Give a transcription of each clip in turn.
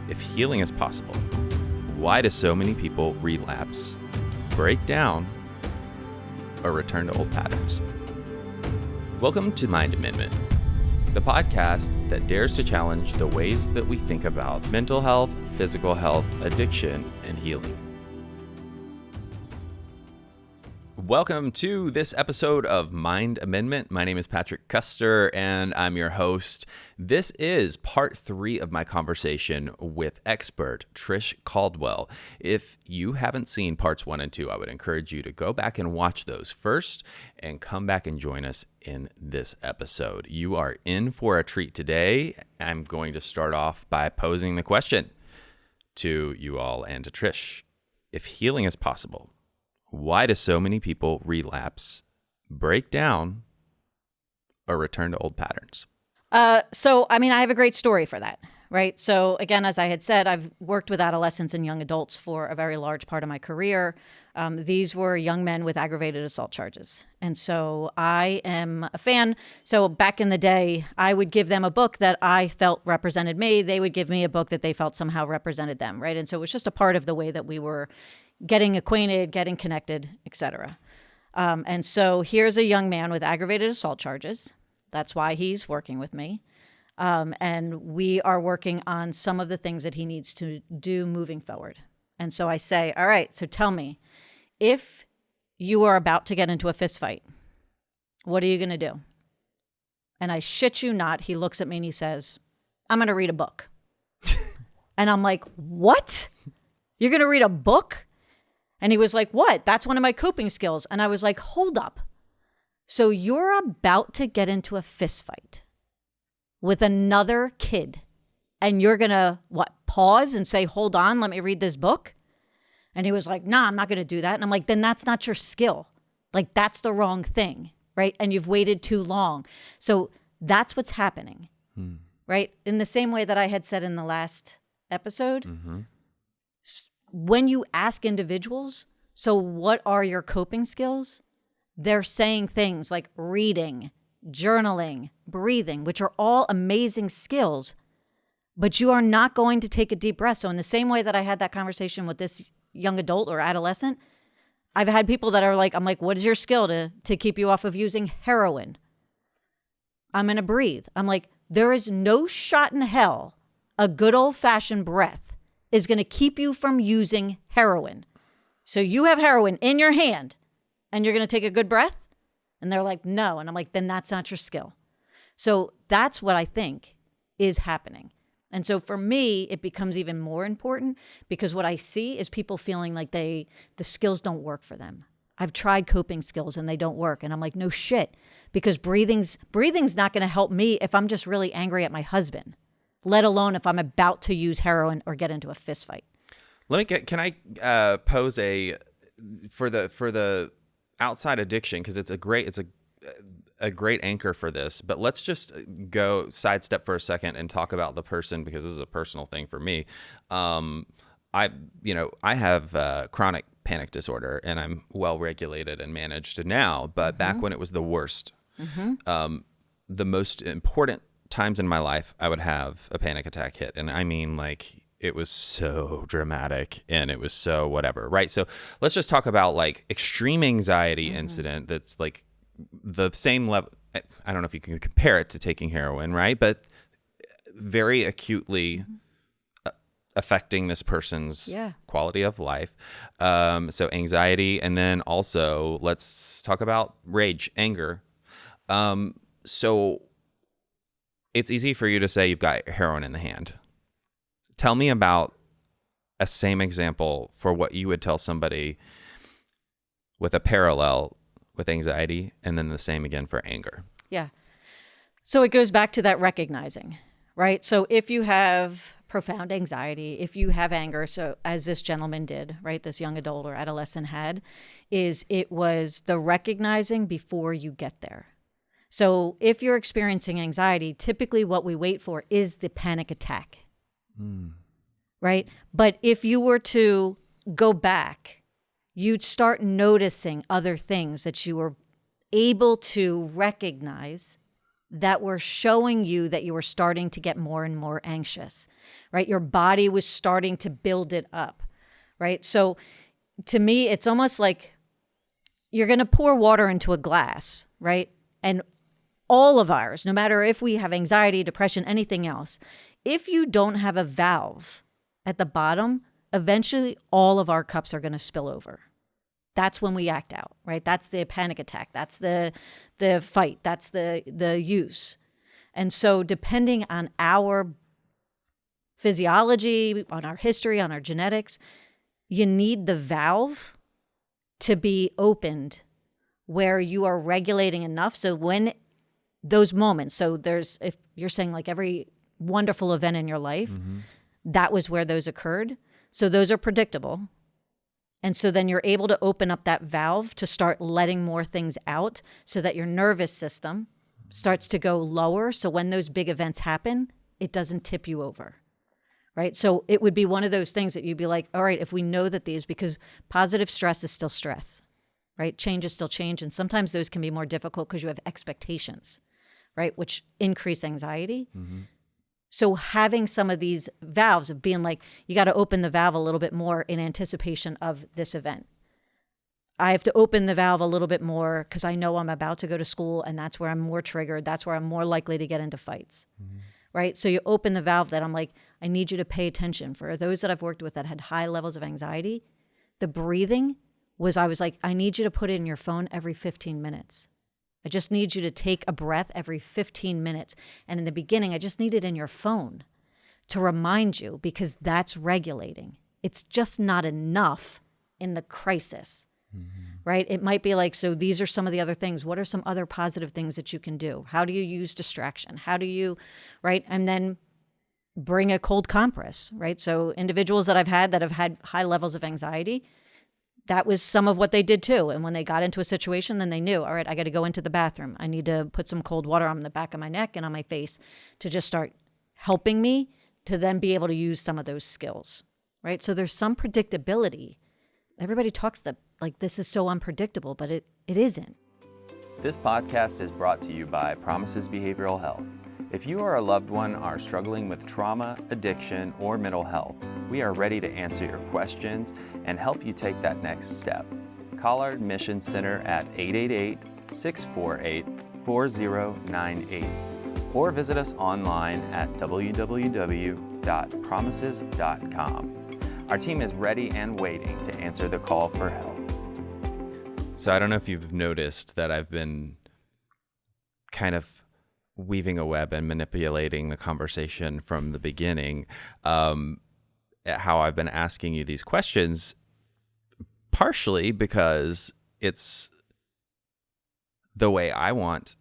If healing is possible, why do so many people relapse, break down, or return to old patterns? Welcome to Mind Amendment, the podcast that dares to challenge the ways that we think about mental health, physical health, addiction, and healing. Welcome to this episode of Mind Amendment. My name is Patrick Custer, and I'm your host. This is part 3 of my conversation with expert Trish Caldwell. If you haven't seen parts 1 and 2, I would encourage you to go back and watch those first and come back and join us in this episode. You are in for a treat today. I'm going to start off by posing the question to you all and to Trish. If healing is possible, why do so many people relapse, break down, or return to old patterns? I have a great story for that, right? So again, as I had said, I've worked with adolescents and young adults for a very large part of my career. These were young men with aggravated assault charges. And so I am a fan. So back in the day, I would give them a book that I felt represented me. They would give me a book that they felt somehow represented them, right? And so it was just a part of the way that we were getting acquainted, getting connected, etc. And so here's a young man with aggravated assault charges. That's why he's working with me. And we are working on some of the things that he needs to do moving forward. And so I say, all right, so tell me, if you are about to get into a fist fight, what are you going to do? And I shit you not, he looks at me and he says, I'm going to read a book. And I'm like, what? You're going to read a book? And he was like, what? That's one of my coping skills. And I was like, hold up. So you're about to get into a fist fight with another kid. And you're going to, pause and say, hold on, let me read this book? And he was like, nah, I'm not going to do that. And I'm like, then that's not your skill. Like, that's the wrong thing, right? And you've waited too long. So that's what's happening, right? In the same way that I had said in the last episode, when you ask individuals, so what are your coping skills? They're saying things like reading, journaling, breathing, which are all amazing skills, but you are not going to take a deep breath. So in the same way that I had that conversation with this young adult or adolescent, I've had people that are like, I'm like, what is your skill to keep you off of using heroin? I'm going to breathe. I'm like, there is no shot in hell a good old fashioned breath is going to keep you from using heroin. So you have heroin in your hand and you're going to take a good breath? And they're like, no. And I'm like, then that's not your skill. So that's what I think is happening. And so for me, it becomes even more important because what I see is people feeling like the skills don't work for them. I've tried coping skills and they don't work. And I'm like, no shit, because breathing's not going to help me if I'm just really angry at my husband, let alone if I'm about to use heroin or get into a fist fight. Can I pose for the outside addiction, because it's a great anchor for this, but let's just go sidestep for a second and talk about the person, because this is a personal thing for me. I have chronic panic disorder and I'm well regulated and managed now, but back when it was the worst, the most important times in my life, I would have a panic attack hit. And I mean, like, it was so dramatic and it was so whatever, right? So let's just talk about like extreme anxiety incident that's like the same level. I don't know if you can compare it to taking heroin, right? But very acutely affecting this person's quality of life. So anxiety, and then also let's talk about rage, anger. So it's easy for you to say you've got heroin in the hand. Tell me about a same example for what you would tell somebody with a parallel with anxiety, and then the same again for anger. Yeah. So it goes back to that recognizing, right? So if you have profound anxiety, if you have anger, so as this gentleman did, right, this young adult or adolescent had, it was the recognizing before you get there. So if you're experiencing anxiety, typically what we wait for is the panic attack, right? But if you were to go back, you'd start noticing other things that you were able to recognize that were showing you that you were starting to get more and more anxious, right? Your body was starting to build it up, right? So to me, it's almost like you're going to pour water into a glass, right? And all of ours, no matter if we have anxiety, depression, anything else, if you don't have a valve at the bottom, eventually all of our cups are going to spill over. That's when we act out, right? That's the panic attack. That's the fight. That's the use. And so depending on our physiology, on our history, on our genetics, you need the valve to be opened where you are regulating enough. So when those moments, so there's, if you're saying like every wonderful event in your life, that was where those occurred. So those are predictable. And so then you're able to open up that valve to start letting more things out so that your nervous system starts to go lower. So when those big events happen, it doesn't tip you over, right? So it would be one of those things that you'd be like, all right, if we know that these, because positive stress is still stress, right? Change is still change. And sometimes those can be more difficult because you have expectations, right? Which increase anxiety. So having some of these valves of being like, you got to open the valve a little bit more in anticipation of this event. I have to open the valve a little bit more because I know I'm about to go to school and that's where I'm more triggered. That's where I'm more likely to get into fights, right? So you open the valve that I'm like, I need you to pay attention. For those that I've worked with that had high levels of anxiety, the breathing was, I was like, I need you to put it in your phone every 15 minutes. I just need you to take a breath every 15 minutes. And in the beginning, I just need it in your phone to remind you because that's regulating. It's just not enough in the crisis, right? It might be like, so these are some of the other things. What are some other positive things that you can do? How do you use distraction? How do you, right? And then bring a cold compress, right? So individuals that I've had high levels of anxiety, that was some of what they did too. And when they got into a situation, then they knew, all right, I got to go into the bathroom. I need to put some cold water on the back of my neck and on my face to just start helping me to then be able to use some of those skills, right? So there's some predictability. Everybody talks that like this is so unpredictable, but it isn't. This podcast is brought to you by Promises Behavioral Health. If you or a loved one are struggling with trauma, addiction, or mental health, we are ready to answer your questions and help you take that next step. Call our admissions center at 888-648-4098 or visit us online at www.promises.com. Our team is ready and waiting to answer the call for help. So I don't know if you've noticed that I've been kind of weaving a web and manipulating the conversation from the beginning, how I've been asking you these questions, partially because it's the way I want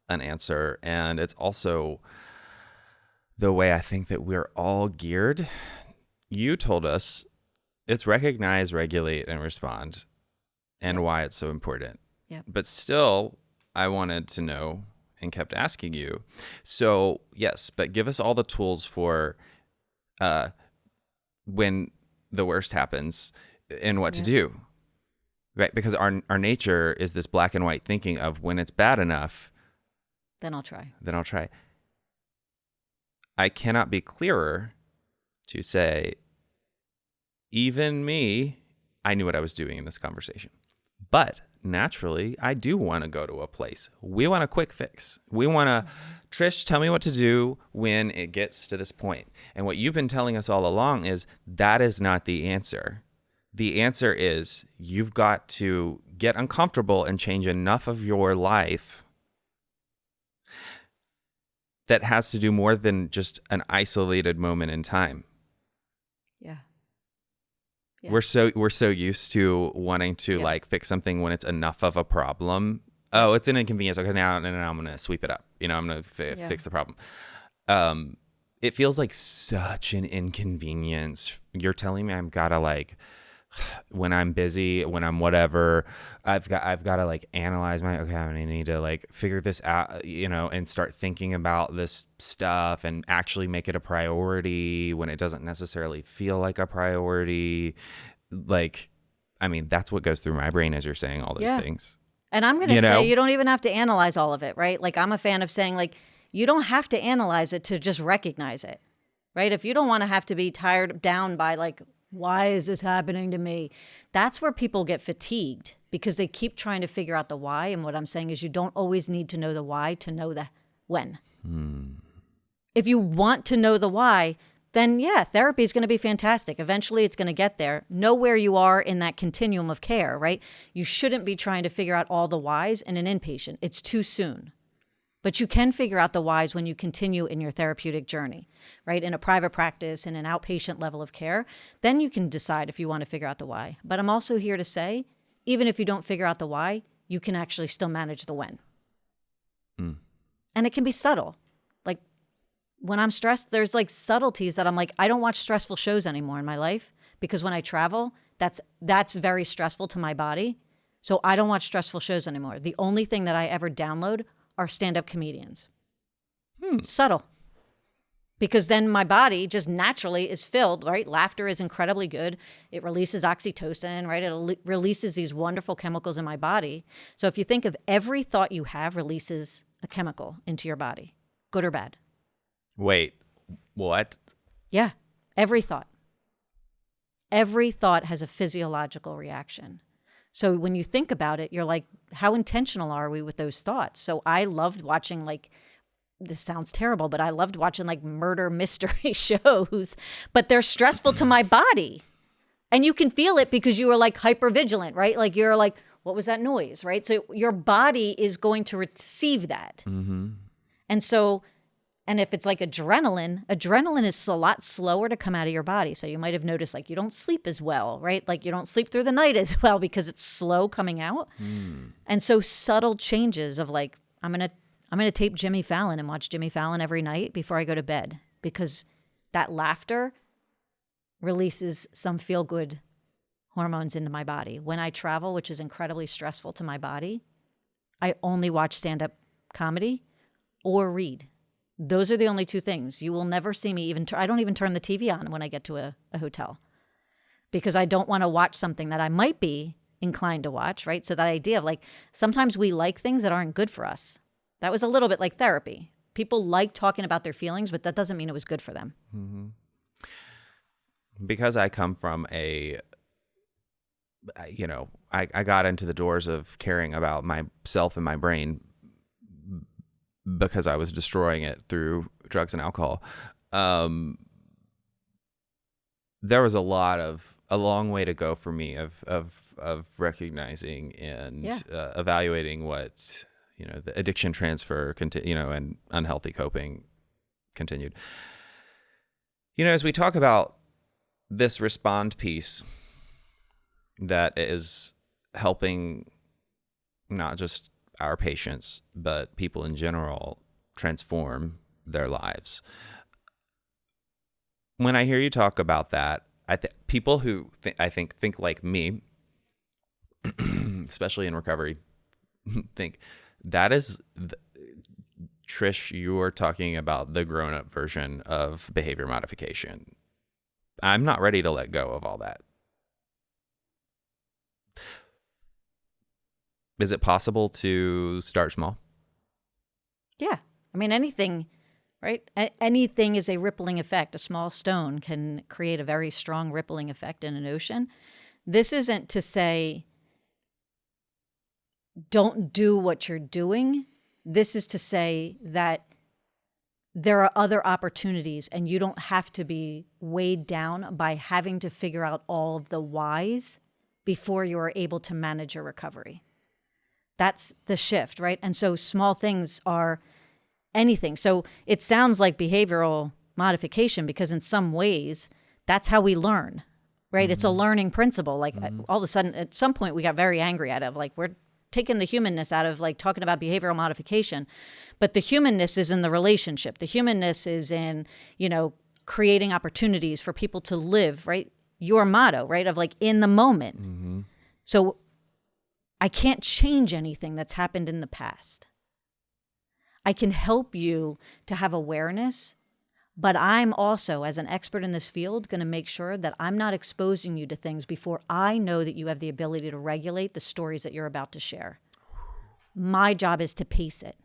an answer, and it's also the way I think that we're all geared. You told us it's recognize, regulate, and respond, and why it's so important. Yeah. But still, I wanted to know and kept asking you. So yes, but give us all the tools for when the worst happens and what to do, right? Because our nature is this black and white thinking of when it's bad enough, then I'll try. I cannot be clearer to say, even me, I knew what I was doing in this conversation. But naturally, I do want to go to a place. We want a quick fix. We want to, Trish, tell me what to do when it gets to this point. And what you've been telling us all along is that is not the answer. The answer is you've got to get uncomfortable and change enough of your life that has to do more than just an isolated moment in time. Yeah. We're so used to wanting to like fix something when it's enough of a problem. Oh, it's an inconvenience. Okay, now I'm going to sweep it up. I'm going to fix the problem. It feels like such an inconvenience. You're telling me I've got to like, when I'm busy, when I'm whatever, I've got to like analyze I need to like figure this out, and start thinking about this stuff and actually make it a priority when it doesn't necessarily feel like a priority. Like, I mean, that's what goes through my brain as you're saying all those things. And I'm going to say you don't even have to analyze all of it, right? Like I'm a fan of saying like, you don't have to analyze it to just recognize it, right? If you don't want to have to be tired down by like, why is this happening to me? That's where people get fatigued because they keep trying to figure out the why. And what I'm saying is you don't always need to know the why to know the when. If you want to know the why, then yeah, therapy is going to be fantastic. Eventually it's going to get there. Know where you are in that continuum of care, right? You shouldn't be trying to figure out all the whys in an inpatient. It's too soon. But you can figure out the whys when you continue in your therapeutic journey, right? In a private practice, in an outpatient level of care, then you can decide if you want to figure out the why. But I'm also here to say, even if you don't figure out the why, you can actually still manage the when. And it can be subtle. Like when I'm stressed, there's like subtleties that I'm like, I don't watch stressful shows anymore in my life because when I travel, that's very stressful to my body. So I don't watch stressful shows anymore. The only thing that I ever download are stand-up comedians. Subtle. Because then my body just naturally is filled, right? Laughter is incredibly good. It releases oxytocin, right? It releases these wonderful chemicals in my body. So if you think of every thought you have releases a chemical into your body, good or bad. Wait, what? Yeah, every thought. Every thought has a physiological reaction. So when you think about it, you're like, how intentional are we with those thoughts? So I loved watching like, this sounds terrible, but I loved watching like murder mystery shows, but they're stressful to my body. And you can feel it because you are like hypervigilant, right? Like you're like, what was that noise, right? So your body is going to receive that. And so, and if it's like adrenaline is a lot slower to come out of your body. So you might have noticed like you don't sleep as well, right? Like you don't sleep through the night as well because it's slow coming out. And so subtle changes of like, I'm going to tape Jimmy Fallon and watch Jimmy Fallon every night before I go to bed because that laughter releases some feel-good hormones into my body. When I travel, which is incredibly stressful to my body, I only watch stand-up comedy or read. Those are the only two things. You will never see me I don't even turn the TV on when I get to a hotel because I don't want to watch something that I might be inclined to watch, right? So that idea of like, sometimes we like things that aren't good for us. That was a little bit like therapy. People like talking about their feelings, but that doesn't mean it was good for them. Because I come from I got into the doors of caring about myself and my brain because I was destroying it through drugs and alcohol. There was a long way to go for me of recognizing and evaluating what, the addiction transfer, and unhealthy coping continued. As we talk about this respond piece that is helping not just our patients, but people in general transform their lives. When I hear you talk about that, people who think like me, especially in recovery, think that is Trish, you're talking about the grown-up version of behavior modification. I'm not ready to let go of all that. Is it possible to start small? Yeah. I mean, anything, right? Anything is a rippling effect. A small stone can create a very strong rippling effect in an ocean. This isn't to say, don't do what you're doing. This is to say that there are other opportunities and you don't have to be weighed down by having to figure out all of the whys before you are able to manage your recovery. That's the shift, right? And so small things are anything. So it sounds like behavioral modification because in some ways that's how we learn, right? It's a learning principle. Like all of a sudden at some point we got very angry at it. Like we're taking the humanness out of like talking about behavioral modification, but the humanness is in the relationship. The humanness is in, creating opportunities for people to live, right? Your motto, right? Of like in the moment. So I can't change anything that's happened in the past. I can help you to have awareness, but I'm also, as an expert in this field, going to make sure that I'm not exposing you to things before I know that you have the ability to regulate the stories that you're about to share. My job is to pace it.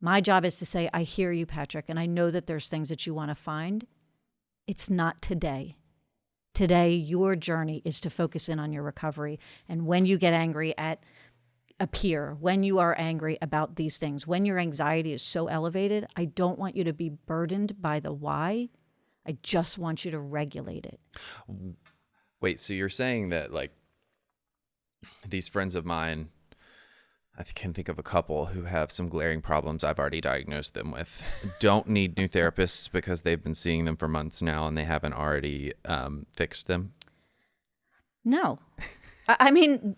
My job is to say, I hear you, Patrick, and I know that there's things that you want to find. It's not today. Today, your journey is to focus in on your recovery. And when you get angry at a peer, when you are angry about these things, when your anxiety is so elevated, I don't want you to be burdened by the why. I just want you to regulate it. Wait, so you're saying that like these friends of mine, I can think of a couple who have some glaring problems I've already diagnosed them with, don't need new therapists because they've been seeing them for months now and they haven't already fixed them? No. I mean,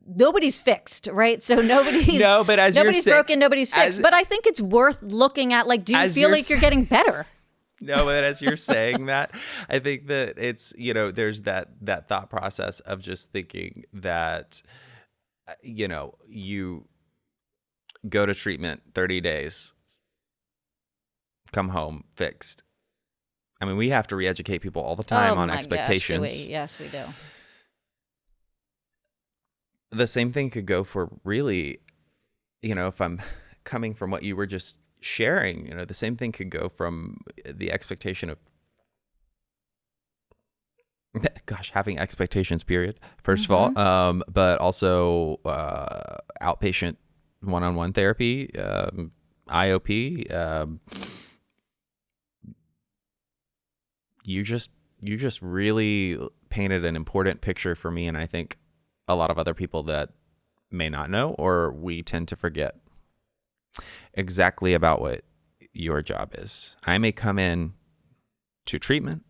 nobody's fixed, right? So nobody's no, but as nobody's you're broken, nobody's fixed. But I think it's worth looking at, like, do you feel like you're getting better? No, but as you're saying that, I think that it's, there's that thought process of just thinking that, you go to treatment 30 days, come home fixed. I mean, we have to re-educate people all the time on expectations. Gosh, yes, we do. The same thing could go for really, if I'm coming from what you were just sharing, the same thing could go from the expectation of, having expectations, period, first of all, but also outpatient one-on-one therapy, IOP. You just really painted an important picture for me, and I think a lot of other people that may not know, or we tend to forget exactly about what your job is. I may come in to treatment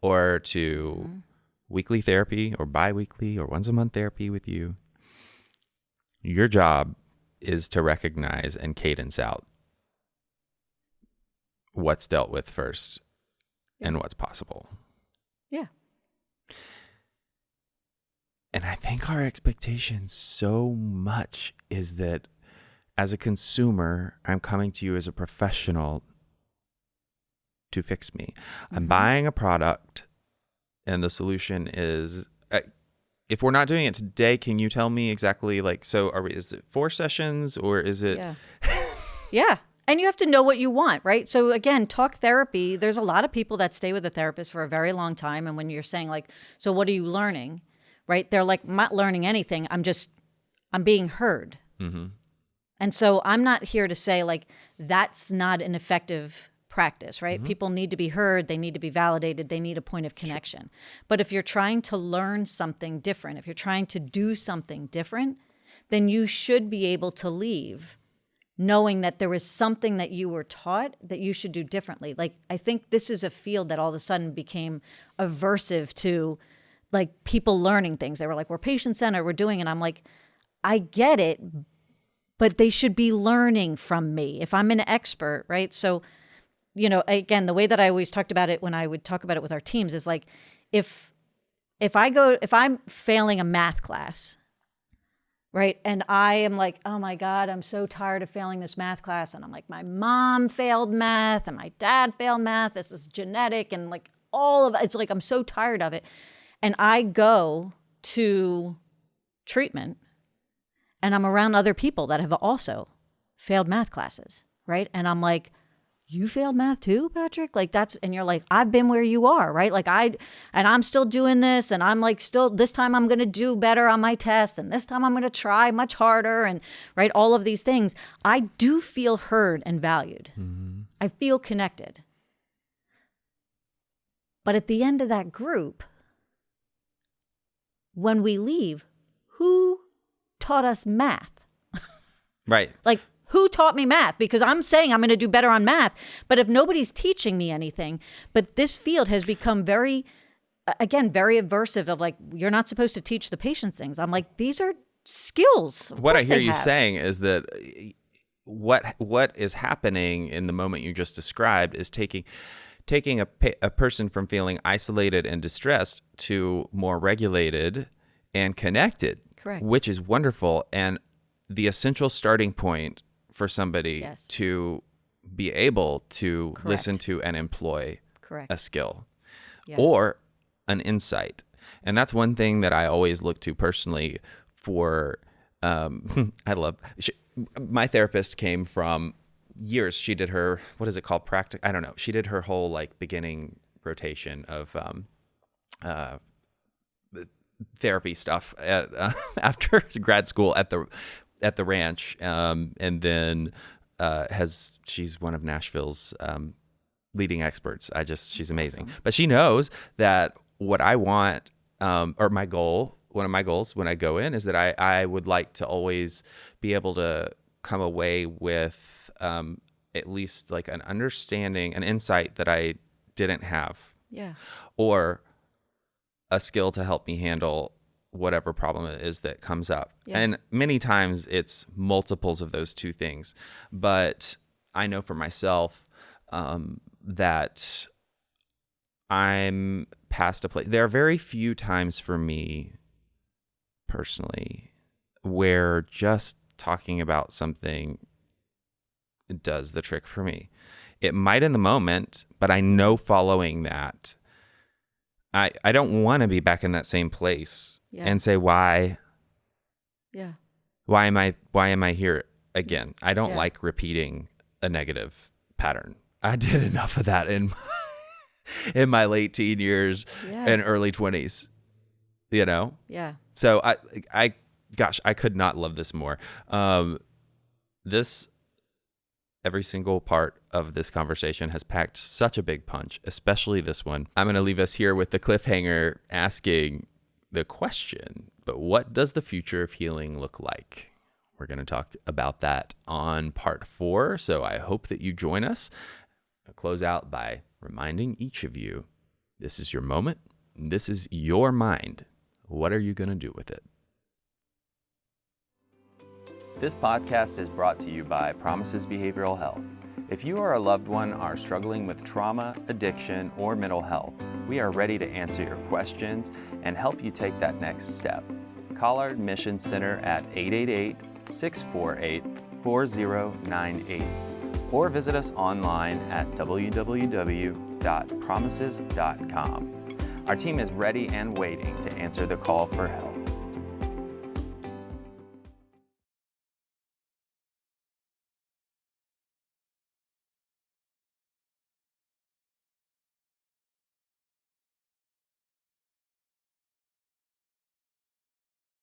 or to weekly therapy or bi-weekly or once a month therapy with you. Your job is to recognize and cadence out what's dealt with first and what's possible. Yeah. And I think our expectation so much is that as a consumer, I'm coming to you as a professional to fix me. I'm buying a product, and the solution is, if we're not doing it today, can you tell me exactly, is it 4 sessions or is it? Yeah. Yeah. And you have to know what you want, right? So again, talk therapy, there's a lot of people that stay with a therapist for a very long time. And when you're saying so what are you learning, right? They're like, I'm not learning anything. I'm being heard. Mm-hmm. And so I'm not here to say that's not an effective practice, right? Mm-hmm. People need to be heard. They need to be validated. They need a point of connection. Sure. But if you're trying to learn something different, if you're trying to do something different, then you should be able to leave knowing that there was something that you were taught that you should do differently. I think this is a field that all of a sudden became aversive to people learning things. They were like, we're patient-centered, we're doing it. I'm like, I get it, but they should be learning from me if I'm an expert, right? So, again, the way that I always talked about it when I would talk about it with our teams is if I'm failing a math class, right? And I am like, oh my God, I'm so tired of failing this math class. And I'm like, my mom failed math and my dad failed math. This is genetic and all of it. It's I'm so tired of it. And I go to treatment and I'm around other people that have also failed math classes, right? And I'm like, you failed math too, Patrick? And you're like, I've been where you are, right? And I'm still doing this, and I'm this time I'm going to do better on my test, and this time I'm going to try much harder, and right, all of these things. I do feel heard and valued. Mm-hmm. I feel connected. But at the end of that group, when we leave, who taught us math? Right. Who taught me math? Because I'm saying I'm going to do better on math, but if nobody's teaching me anything, but this field has become very aversive of you're not supposed to teach the patients things. I'm like, these are skills. What I hear you saying is that what is happening in the moment you just described is taking a person from feeling isolated and distressed to more regulated and connected. Correct. Which is wonderful. And the essential starting point for somebody to be able to listen to and employ a skill or an insight. And that's one thing that I always look to personally for My therapist came from years. She did her, what is it called? I don't know. She did her whole like beginning rotation of therapy stuff after grad school at the ranch, and then she's one of Nashville's leading experts. She's amazing. Awesome. But she knows that what I want, or my goal, one of my goals when I go in is that I would like to always be able to come away with at least like an understanding, an insight that I didn't have. Yeah. Or a skill to help me handle whatever problem it is that comes up. Yeah. And many times it's multiples of those two things. But I know for myself that I'm past a place. There are very few times for me personally where just talking about something does the trick for me. It might in the moment, but I know following that, I don't want to be back in that same place and say, why? Yeah. Why am I here again? I don't like repeating a negative pattern. I did enough of that in my late teen years and early 20s, you know? Yeah. So I could not love this more. Every single part of this conversation has packed such a big punch, especially this one. I'm going to leave us here with the cliffhanger asking the question, but what does the future of healing look like? We're going to talk about that on part 4, so I hope that you join us. I'll close out by reminding each of you, this is your moment. This is your mind. What are you going to do with it? This podcast is brought to you by Promises Behavioral Health. If you or a loved one are struggling with trauma, addiction, or mental health, we are ready to answer your questions and help you take that next step. Call our admissions center at 888-648-4098 or visit us online at www.promises.com. Our team is ready and waiting to answer the call for help.